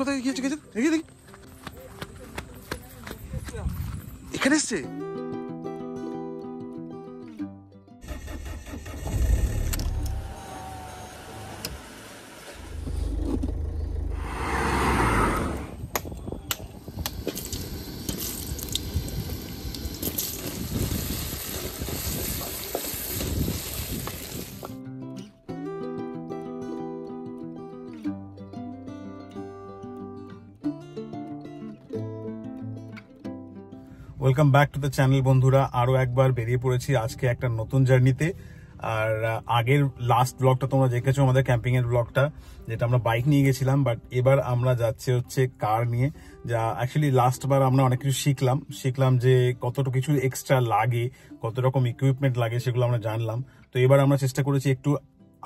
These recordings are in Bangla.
কোথায় গিয়েছে দেখি এখানে এসছে। Welcome back to the channel বন্ধুরা, আরো একবার বেরিয়ে পড়েছি আজকে একটা নতুন জার্নিতে। আর আগের লাস্ট ব্লগটা তোমরা দেখেছো, আমাদের ক্যাম্পিং এর ব্লগটা, যেটা আমরা বাইক নিয়ে গেছিলাম। বাট এবার আমরা যাচ্ছি হচ্ছে কার নিয়ে। যা অ্যাকচুয়ালি লাস্ট বার আমরা অনেক কিছু শিখলাম যে কতটুকু কিছু এক্সট্রা লাগে, কত রকম ইকুইপমেন্ট লাগে, সেগুলো আমরা জানলাম। তো এবার আমরা চেষ্টা করেছি একটু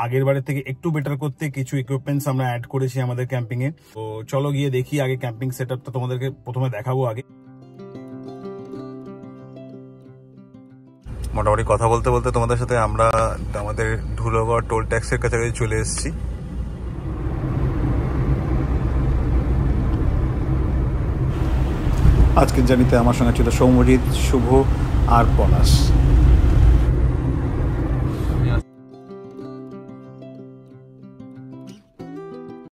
আগের বারের থেকে একটু বেটার করতে। কিছু ইকুইপমেন্টস আমরা অ্যাড করেছি আমাদের ক্যাম্পিং এ। তো চলো গিয়ে দেখি আগে ক্যাম্পিং সেট আপটা তোমাদেরকে প্রথমে দেখাবো আগে। মোটামুটি কথা বলতে বলতে তোমাদের সাথে আমরা আমাদের ধুলোগড় টোল ট্যাক্সের কাছাকাছি চলে এসেছি। আজকের জার্নিতে আমার সঙ্গে ছিল সৌম্যজিৎ, শুভ আর পলাশ।